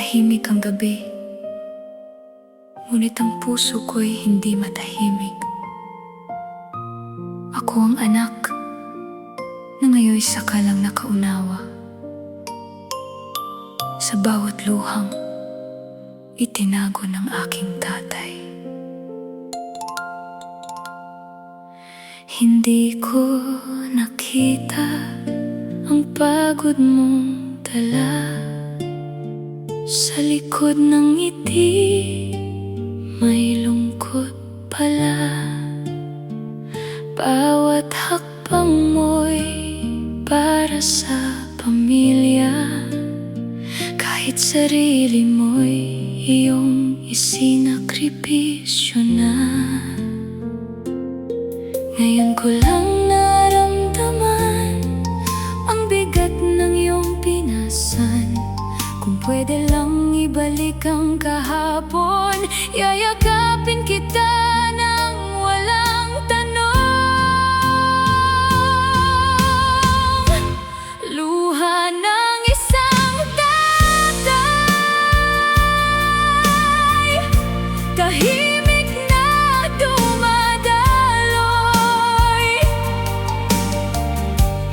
Tahimik ang gabi, ngunit ang puso ko'y hindi matahimik. Ako ang anak na ngayon saka lang nakaunawa. Sa bawat luhang itinago ng aking tatay. Hindi ko nakita ang pagod mong dala. Sa likod ng ngiti, may lungkot pala. Bawat hakbang mo'y para sa pamilya. Kahit sarili mo'y iyong isinakripisyo na. Ngayon ko lang naramdaman ang bigat ng iyong pinasan. Kung pwede lang ibalik ang kahapon, yayakapin kita nang walang tanong. Luha ng isang tatay, tahimik na dumadaloy.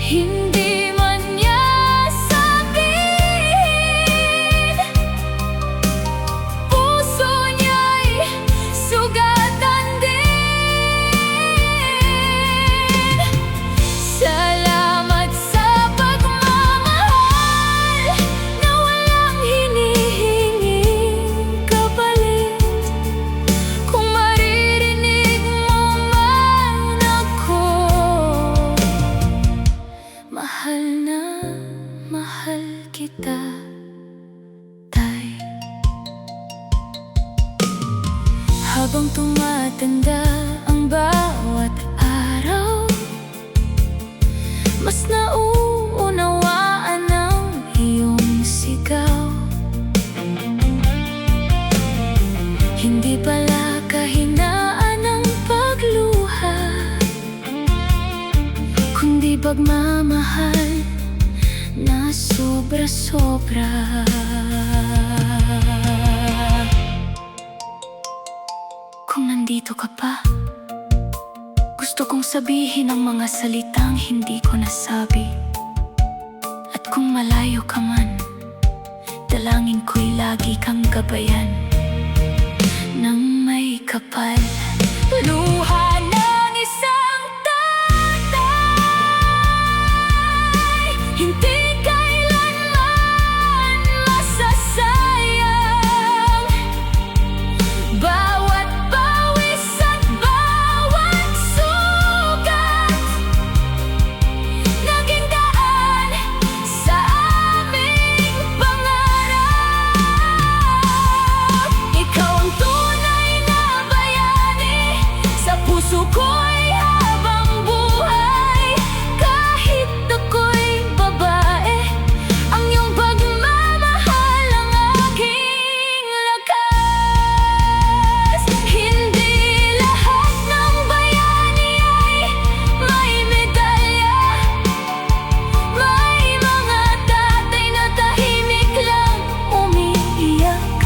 Hindi man niya sabihin, puso niya'y sugatan din. Salamat sa pagmamahal na walang hinihinging kapalit. Kung maririnig mo man ako, mahal na mahal kita, tay. Habang tumatanda ang bawat araw, mas nauunawaan ang iyong sigaw. Hindi pala kahinaan ang pagluha, kundi pagmamahal na sobra-sobra. Kung nandito ka pa, gusto kong sabihin ang mga salitang hindi ko nasabi. At kung malayo ka man, dalangin ko'y lagi kang gabayan ng may kapal. Luha ng isang tatay, hindi kailanman masasayang. Bawat pawis at bawat sugat, naging daan sa aming pangarap. Ikaw ang tunay na bayani sa puso ko'y habang buhay. Kahit ako'y babae, ang iyong pagmamahal ang aking lakas. Hindi lahat ng bayani ay may medalya. May mga tatay na tahimik lang umiiyak,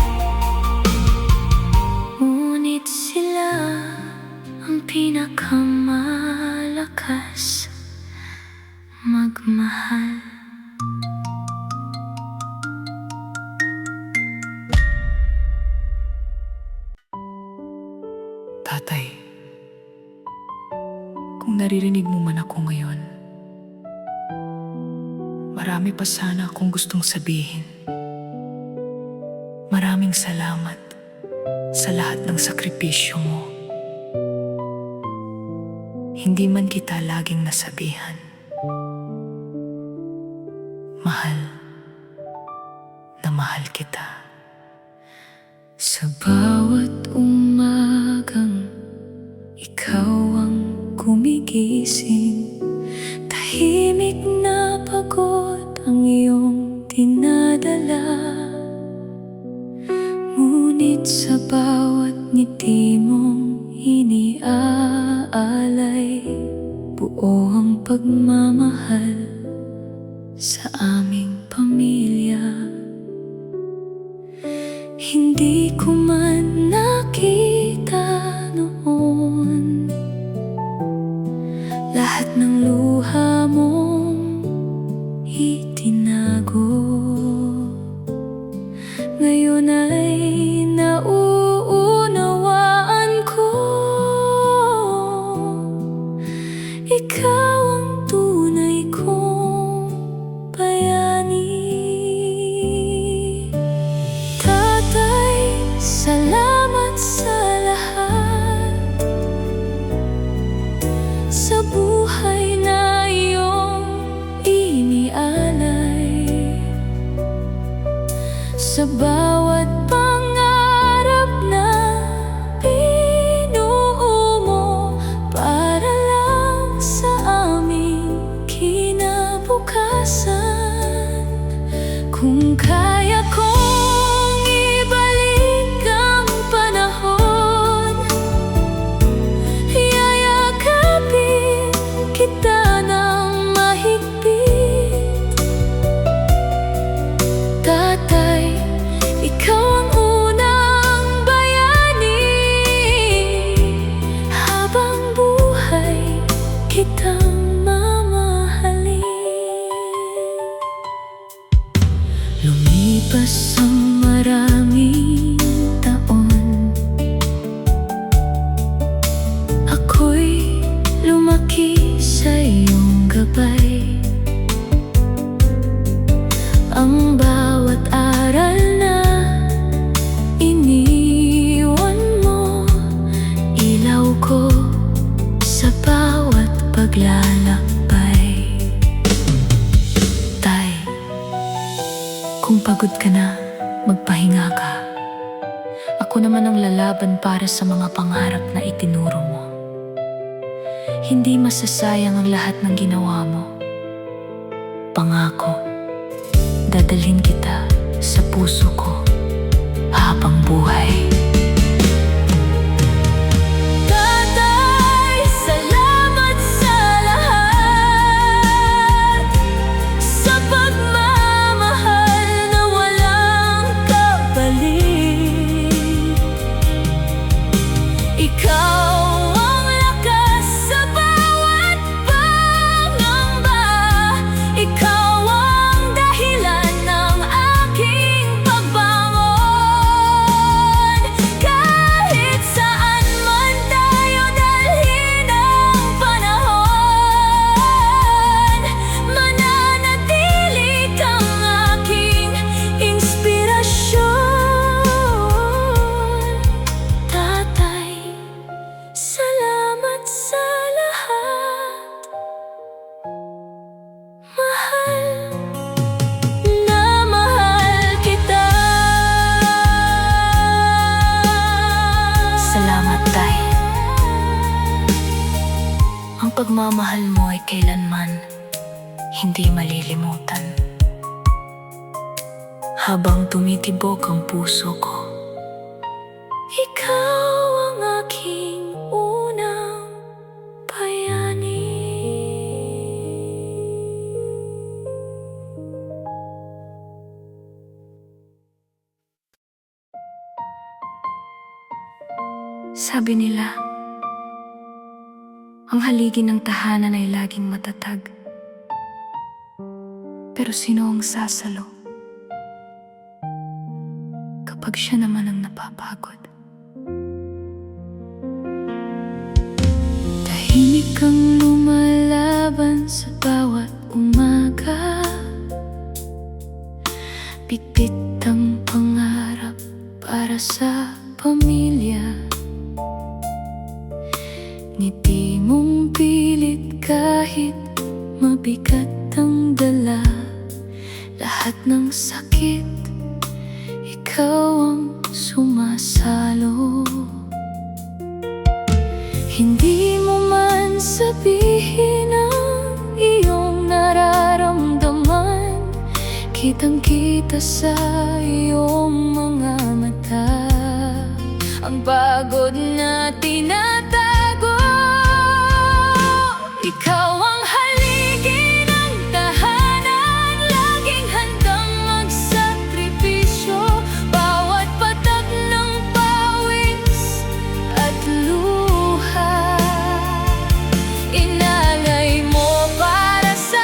ngunit sila ang pinakamalakas magmahal. Tatay, kung naririnig mo man ako ngayon, marami pa sana akong gustong sabihin. Maraming salamat sa lahat ng sakripisyo mo. Hindi man kita laging nasabihan, mahal na mahal kita. Sa bawat umagang ikaw ang gumigising, tahimik na pagod ang iyong dinadala. Ngunit sa bawat ngiti mong iniaalay, buo ang pagmamahal sa aming pamilya. sa bawat pangarap na binuo mo para lang sa aming kinabukasan. Kung kaya kong ibalik ang panahon, yayakapin kita ng mahigpit. Tatay, ikaw ang unang bayani. Habang buhay kitang mamahalin. Lumipas ang maraming taon, ako'y lumaki sa iyong gabay. Ang bawat aral na iniwan mo, ilaw ko sa bawat paglalakbay. Tay, kung pagod ka na, magpahinga ka. Ako naman ang lalaban para sa mga pangarap na itinuro mo. Hindi masasayang ang lahat ng ginawa mo. Pangako, dadalhin kita sa puso ko habang buhay. Tatay, salamat sa lahat, sa pagmamahal na walang kapalit. Ikaw ang lakas sa bawat pangamba. Ikaw ang dahilan ng aking pagbangon. Kahit saan man tayo dalhin ang panahon, mananatili kang aking inspirasyon. Tatay, salamat sa lahat. Mahal na mahal kita. Salamat, Tay. Ang pagmamahal mo ay kailanman hindi malilimutan. Habang tumitibok ang puso ko, ikaw ang aking unang bayani. Sabi nila, ang haligi ng tahanan ay laging matatag. Pero sino ang sasalo kapag siya naman ang napapagod? Tahimik kang lumalaban sa bawat umaga. Bitbit ang pangarap para sa pamilya. Ngiti mong pilit kahit mabigat ang dala. Lahat ng sakit, ikaw ang sumasalo. Hindi mo man sabihin ang iyong nararamdaman, kitang-kita sa iyong mga mata ang pagod na tinatago. Ikaw ang haligi ng tahanan, laging handang magsakripisyo. Bawat patak ng pawis at luha, inalay mo para sa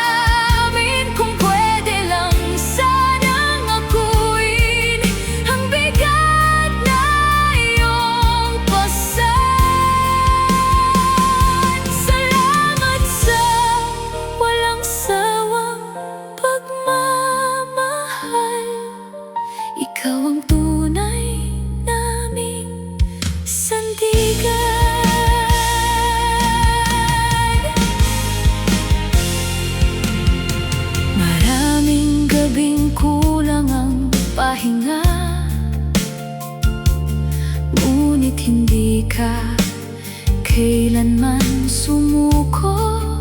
amin. Kung pwede lang sanang akuin ang bigat na iyong pasan. Salamat sa walang sawang pagmamahal. Ikaw ang tunay naming sandigan. Maraming gabing kulang ang pahinga, ngunit hindi ka kailanman sumuko.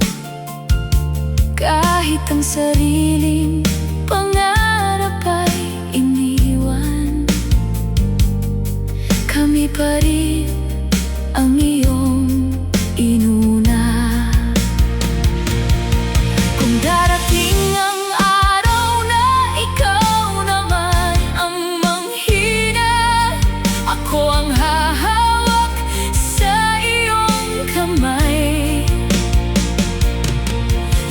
Kahit ang sariling pangarap ay iniwan, kami pa rin ang iyong inuna. Kung darating ang araw na ikaw naman ang manghina, ako ang hahawak sa iyong kamay.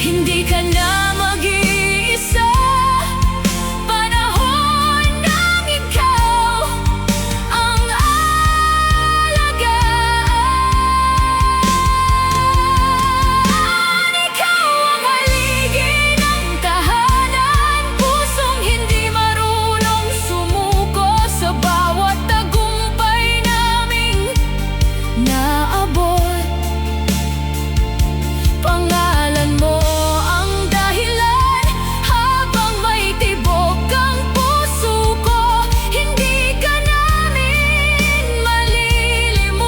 Hindi ka na mag-iisa, panahon nang ikaw ang alagaan. Ikaw ang haligi ng tahanan, pusong hindi marunong sumuko. Sa bawat tagumpay naming naabot, pangalan mo ang dahilan. Habang may tibok ang puso ko, hindi ka namin malilimutan.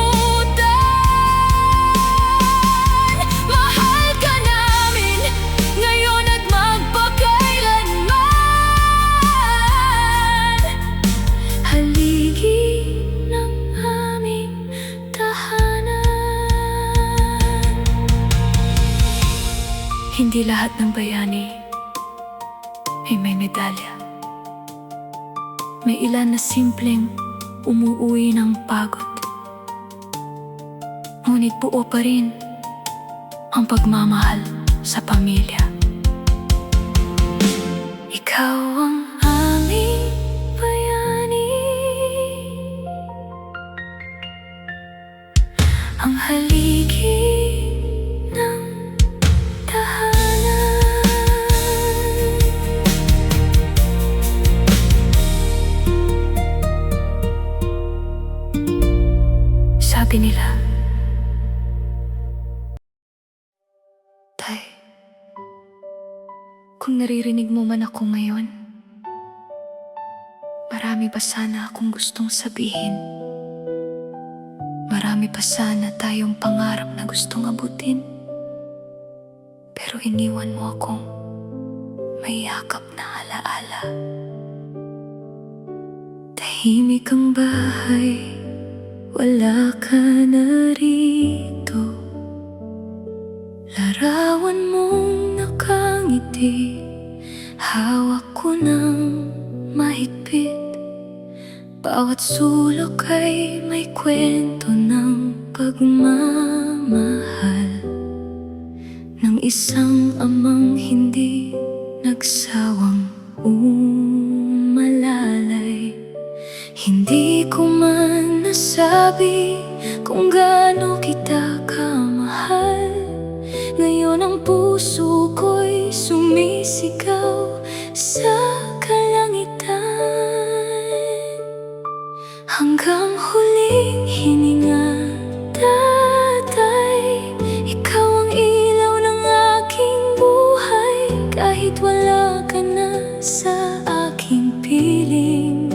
Mahal ka namin ngayon at magpakailanman, haligi ng aming tahanan. Hindi lahat ng bayani ay may medalya. May ilan na simpleng umuuwi ng pagod, ngunit buo pa rin ang pagmamahal sa pamilya. Ikaw ang aming bayani, ang haligi ng tahanan. Sabi nila, Tay, kung naririnig mo man ako ngayon, marami pa sana akong gustong sabihin. Marami pa sana tayong pangarap na gustong abutin. Pero iniwan mo akong may yakap na alaala. Tahimik ang bahay, wala ka na rito. Larawan mong nakangiti, hawak ko ng mahigpit. Bawat sulok ay may kwento ng pagmamahal ng isang amang hindi nagsawang umalalay. Hindi ko man nasabi kung gaano kita kamahal. Ngayon ang puso ko'y sumisigaw sa kalangitan. Hanggang huling hininga, Tatay, ikaw ang ilaw ng aking buhay. Kahit wala ka na sa aking piling,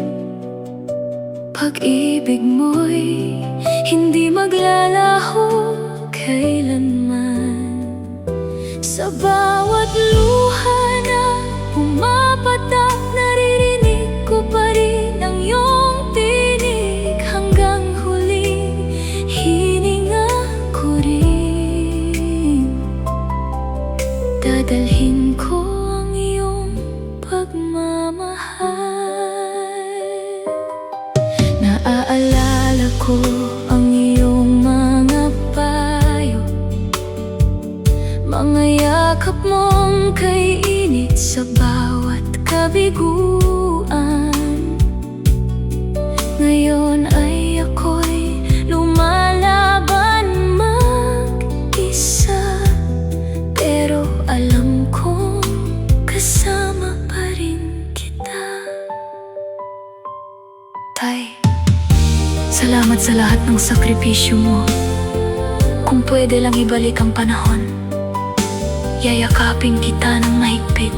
pag-ibig mo'y hindi maglalaho kailanman. Sa bawat luha na pumapatak, naririnig ko pa rin ang iyong tinig. Hanggang huling hininga ko rin, dadalhin ko ang iyong pagmamahal. Naaalala ko ang iyong mga payo, mga yakap mong kay init sa bawat kabiguan. Ngayon ay ako'y lumalaban mag-isa, pero alam kong kasama pa rin kita. Tay, salamat sa lahat ng sakripisyo mo. Kung pwede lang ibalik ang panahon, yayakapin kita ng mahigpit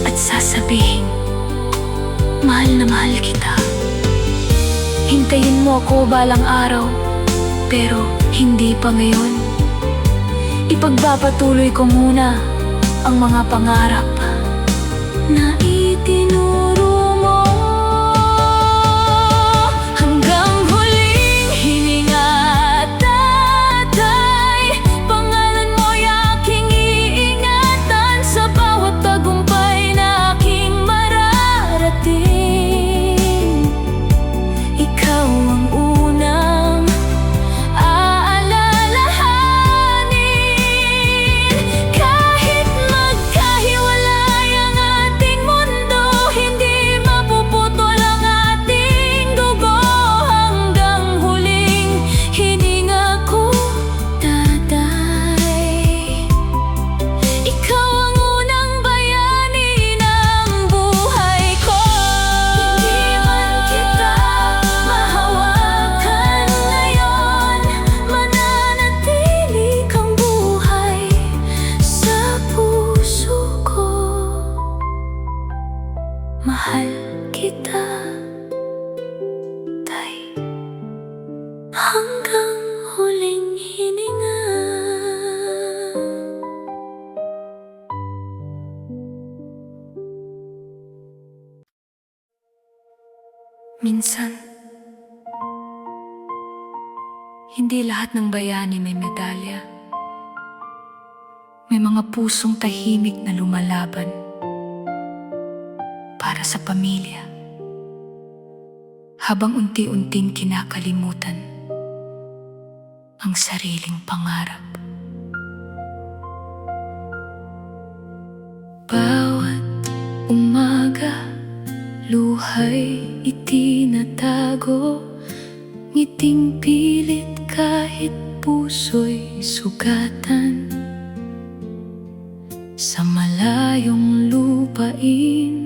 at sasabihin, mahal na mahal kita. Hindi Hintayin mo ako balang araw, pero hindi pa ngayon. Ipagpapatuloy ko muna ang mga pangarap na itinuro mo. Hanggang huling hininga, tatay, pangalan mo'y aking iingatan sa bawat tagumpay na aking mararating. Ikaw ang unang aalalahanin. Kahit magkahiwalay ang ating mundo, hindi mapuputol ang ating dugo. Hanggang huling hininga ko, tatay, ikaw ang unang bayani ng buhay ko. Hindi man kita mahawakan ngayon, mananatili kang buhay sa puso ko. Mahal kita, tay, hanggang huling hininga. Minsan, hindi lahat ng bayani may medalya. May mga pusong tahimik na lumalaban para sa pamilya, habang unti-unting kinakalimutan ang sariling pangarap. Bawat umaga, luhay itinatago, ngiting pilit kahit puso'y sugatan. Sa malayong lupain,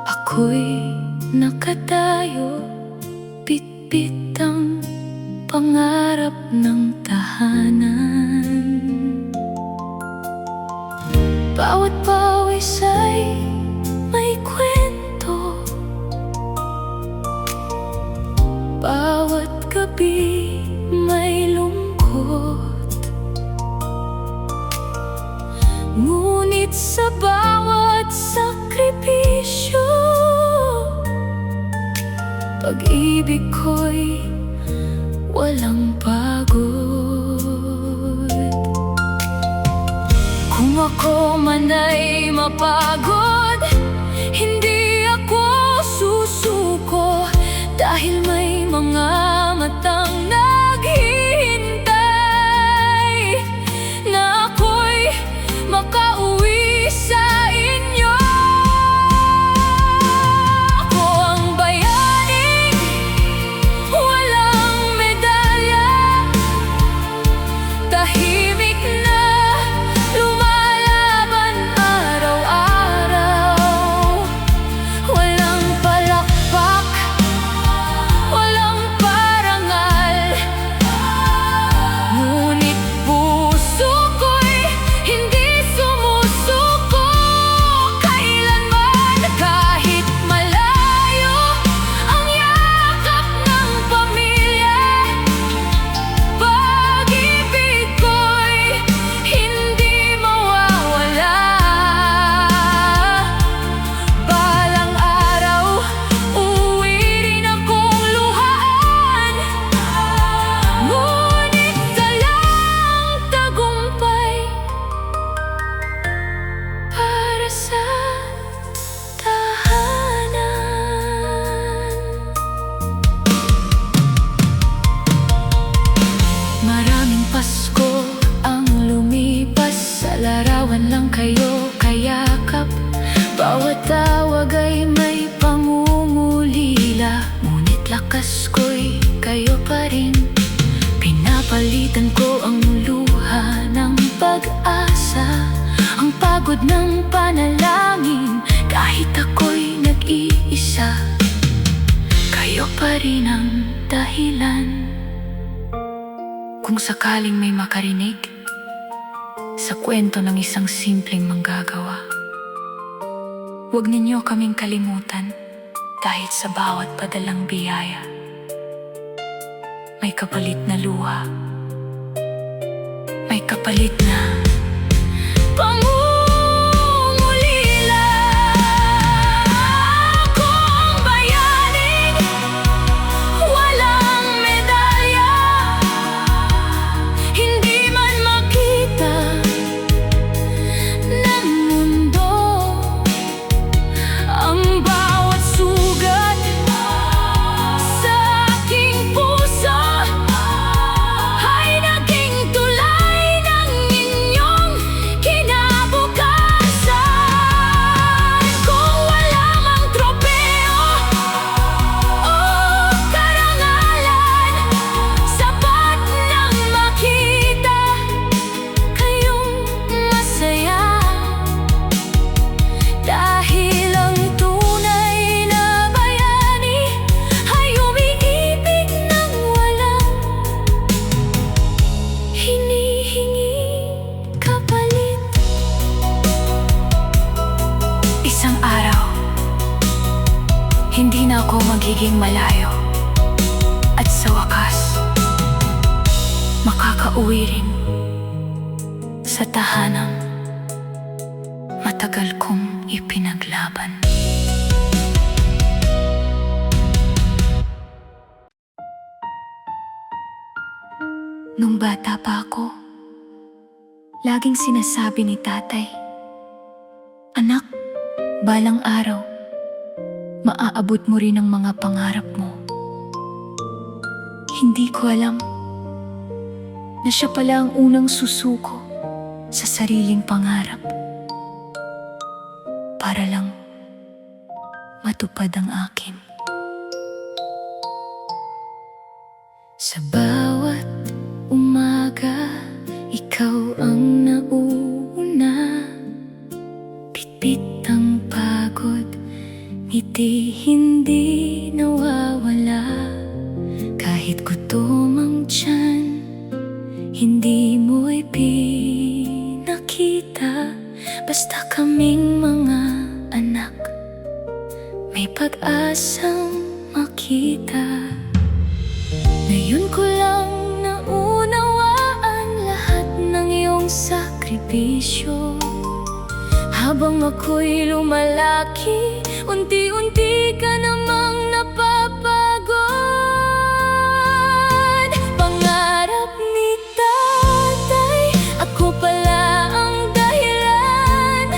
ako'y nakatayo, bitbit ang pangarap ng tahanan. Bawat pawis ay may kwento, bawat gabi may lungkot. Ngunit sa bawat sakripisyo, pag-ibig ko'y walang pagod. Kung ako man ay mapagod, hindi ako susuko, dahil may mga matang naghihintay na ako'y makauwi sa inyo. Ako ang bayaning walang medalya, tahimik na lumalaban araw-araw. Walang palakpak, walang parangal, ngunit puso ko'y hindi sumusuko kailanman. Kahit malayo ang yakap ng pamilya, pag-ibig ko'y hindi mawawala. Balang araw, uuwi rin akong luhaan, ngunit dalang tagumpay para sa tahanan. Maraming Pasko ang lumipas, sa larawan lang kayo kayakap. Bawat tawag ay may pangungulila, ngunit lakas ko'y kayo pa rin. Pinapalitan ko ang luha ng pag-asa, ang pagod ng panalangin. Kahit ako'y nag-iisa, kayo pa rin ang dahilan. Kung sakaling may makarinig sa kwento ng isang simpleng manggagawa, huwag ninyo kaming kalimutan, dahil sa bawat padalang biyaya, may kapalit na luha, may kapalit na pangungulila. Ako ang bayaning walang medalya, hindi man makita ng mundo. Ang bawat sugat sa aking puso ay naging tulay ng inyong kinabukasan. Kung wala mang tropeo o karangalan, sapat nang makita kayong masaya. Dahil ang tunay na bayani ay umiibig ng walang hinihinging kapalit. Isang araw, hindi na ako magiging malayo, at sa wakas, makakauwi rin sa tahanang matagal kong ipinaglaban. Nung bata pa ako, laging sinasabi ni tatay, "Anak, balang araw, maaabot mo rin ang mga pangarap mo." Hindi ko alam na siya pala ang unang susuko sa sariling pangarap para lang matupad ang akin. Sa bawat umaga, ikaw ang nauuna. Bitbit ang pagod, ngiti hindi nawawala. Kahit gutom ang tiyan, hindi mo'y pinakita. Basta kaming mga anak, may pag-asang makita. Ngayon ko lang naunawaan lahat ng iyong sakripisyo. Habang ako'y lumalaki, unti-unti ka namang napapagod. Pangarap ni tatay, ako pala ang dahilan.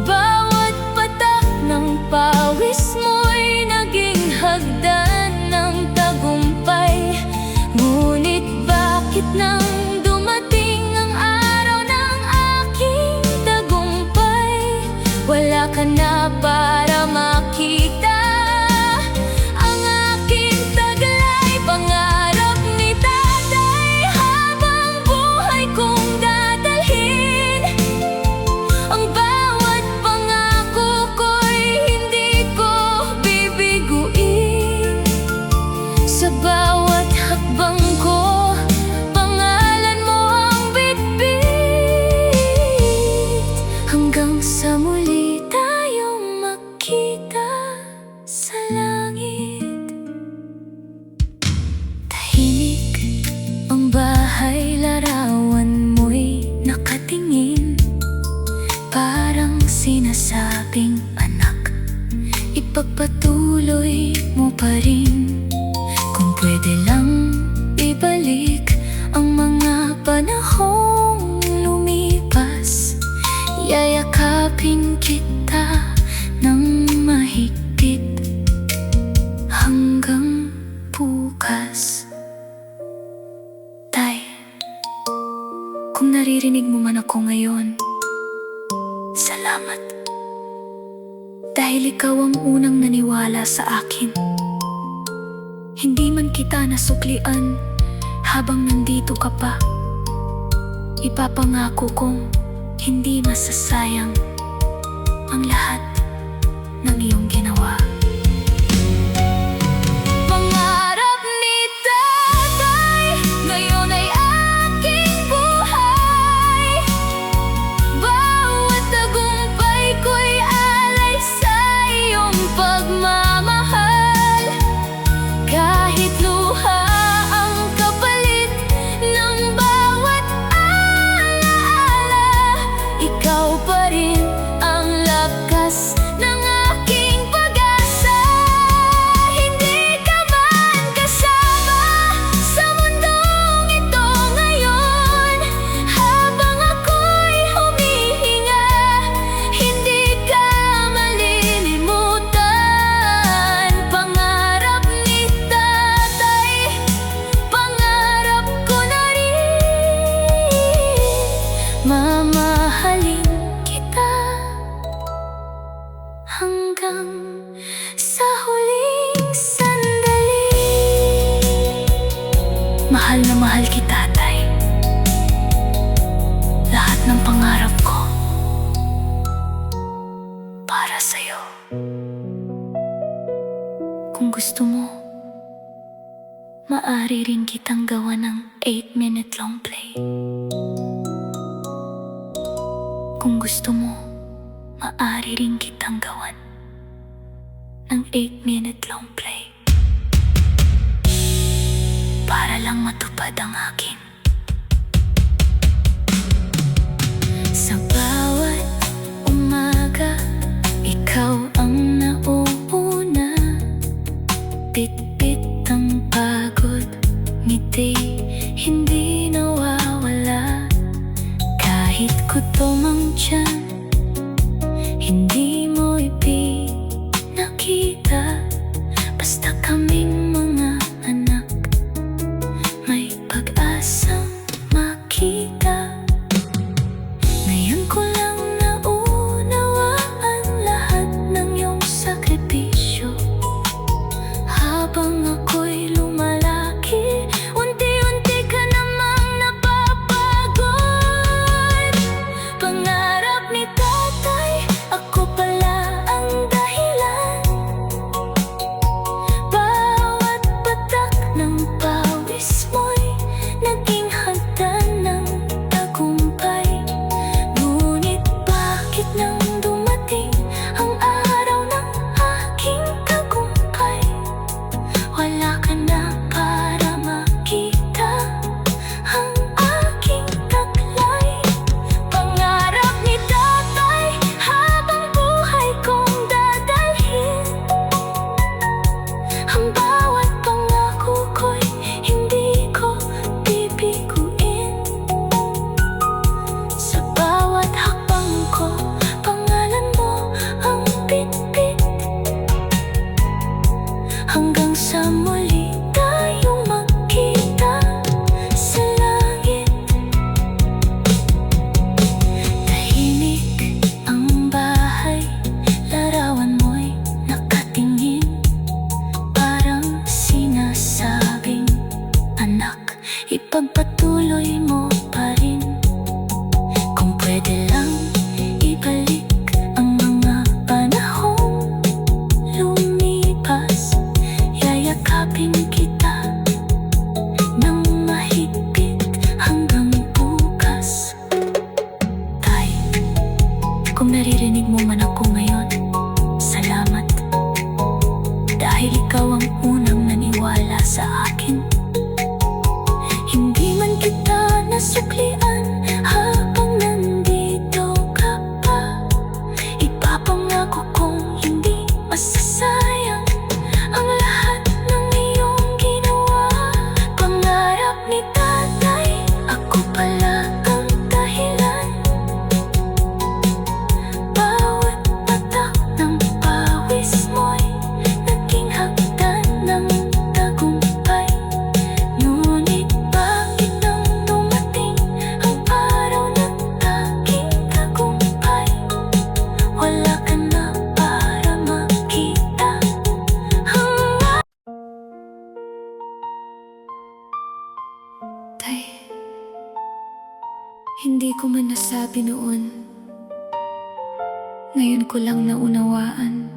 Bawat patak ng pawis mo'y naging hagdan ng tagumpay. Ngunit bakit nang dumating ang araw ng aking tagumpay, wala ka na para makita ang aking taglay. Pangarap ni tatay, habang buhay kong dadalhin. Ang bawat pangako ko'y hindi ko bibiguin. Sa bawat hakbang ko, pangalan mo ang bitbit. Hanggang sa muli tayong makita sa langit. Tahimik ang bahay, larawan mo'y nakatingin. Parang sinasabing, "Anak, ipagpatuloy mo pa rin. Kung pwede lang ibalik ang mga panahong lumipas, yayakapin kita ng mahigpit hanggang bukas." Tay, kung naririnig mo man ako ngayon, salamat. Dahil ikaw ang unang naniwala sa akin. Hindi man kita nasuklian habang nandito ka pa, ipapangako kong hindi masasayang ang lahat ng iyong ginawa. Pangarap ni tatay, ngayon ay aking buhay. Bawat tagumpay ko'y alay sa iyong pagmamahal. Kahit luha mahal kita, Tay. Lahat ng pangarap ko para sa'yo. Kung gusto mo, maaari rin kitang gawa ng 8-minute long play. Kung gusto mo, maaari rin kitang gawan ng 8-minute long play para lang matupad ang akin. Sa bawat umaga, ikaw ang nauuna. Bit-bit ang pagod, ngiti hindi nawawala. Kahit gutom ang tiyan, hindi mo ipinakita. Basta kaming mga anak, may pag-asang makita. Ngayon ko lang naunawaan lahat ng iyong sakripisyo. Habang ako'y lumalaki, unti-unti ka namang napapagod. Pangarap ni tatay, ako pala ang dahilan. Bawat patak ng pawis mo'y naging hagdan ng tagumpay. Ngunit bakit nang dumating ang araw ng aking tagumpay, wala ka na para makita ang aking taglay? Pangarap ni tatay, habang buhay kong dadalhin. Ang bawat pangako ko'y hindi ko bibiguin. Sa bawat hakbang ko, pangalan mo ang bit-bit. Hanggang sa muli tayong magkita sa langit. Tahimik ang bahay, larawan mo'y nakatingin. Parang sinasabing, anak, ipagpatuloy mo pa rin. Kung pwede lang ibalik ang mga panahong lumipas, yayakapin kita ng mahigpit hanggang bukas. Tay, kung naririnig mo man ako ngayon, salamat. Dahil ikaw ang unang naniwala sa akin. Hindi man kita nasuklian habang nandito ka pa. Ipapangako kong hindi masasayang ang lahat ng iyong ginawa. Pangarap ni tatay, ako pala ang dahilan. Bawat patak ng pawis mo'y naging hagdan ng tagumpay. Ngunit bakit nang dumating ang araw ng aking tagumpay, wala ka na para makita ang... Tay, hindi ko man nasabi noon, ngayon ko lang naunawaan.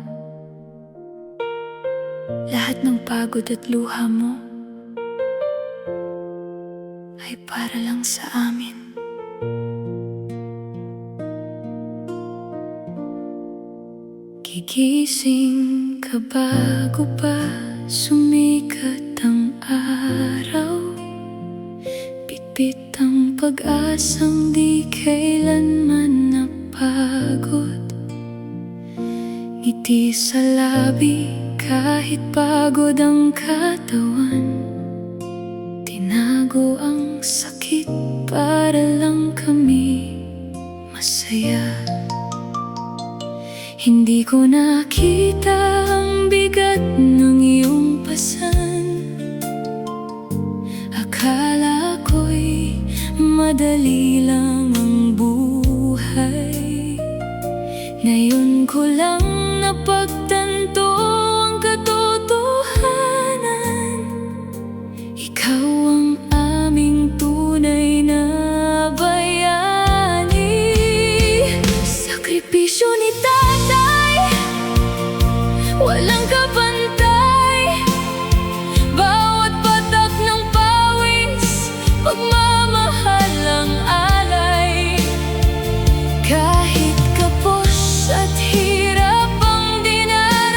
Lahat ng pagod at luha mo ay para lang sa amin. Gigising ka bago pa sumikat ang araw. Bitbit ang pag-asang di kailanman napagod. Ngiti sa labi kahit pagod ang katawan. Tinago ang sakit para lang kami masaya. Hindi ko nakita ang bigat ng iyong pasan. Akala ko'y madali lang ang buhay. Ngayon ko lang napagtanto ang katotohanan. Ikaw ang sakripisyo ni tatay, walang kapantay. Bawat patak ng pawis, pagmamahal ang alay. Kahit kapos at hirap ang dinaranas,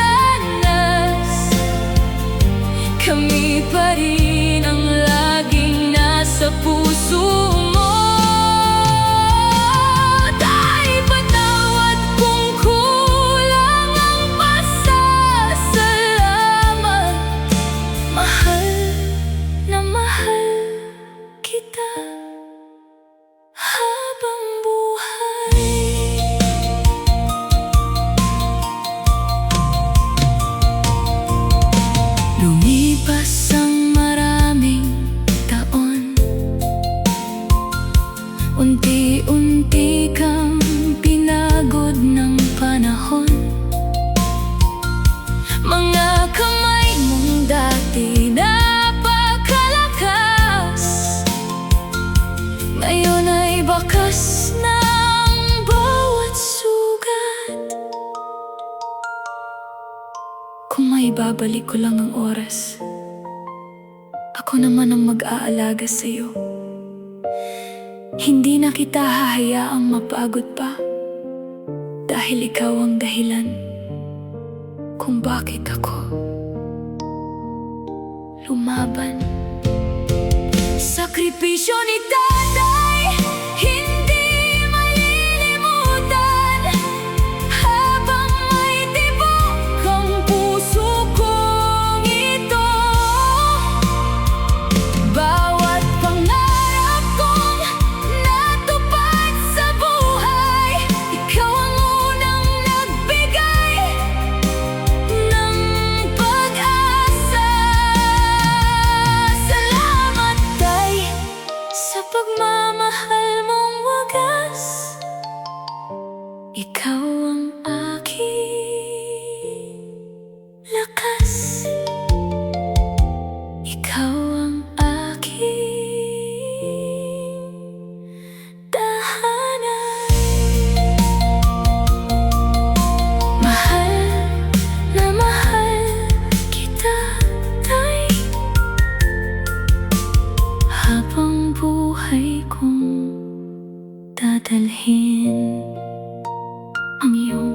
kami pa rin ang laging nasa puso mo. Tay, patawad kung kulang ang pasasalamat. Mahal na mahal kita habang buhay. Lumipas ang maraming taon, unti-unti kang pinagod ng panahon. Mga kamay mong dati napakalakas, ngayon ay bakas ng bawat sugat. Kung may babalik ko lang ang oras, ako naman ang mag-aalaga sa'yo. Hindi na kita hahayaang mapagod pa, dahil ikaw ang dahilan kung bakit ako lumaban. Sakripisyo ni tatay, hindi malilimutan. Habang may tibok ang puso kong ito, bawat pangarap kong natupad sa buhay, ikaw ang unang nagbigay ng pag-asa. Salamat, Tay, sa pagmamahal mong wagas. Ikaw ang aking lakas, ikaw ang aking tahanan. Mahal na mahal kita, Tay, habang buhay kong dadalhin ang iyong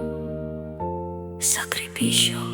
sakripisyo.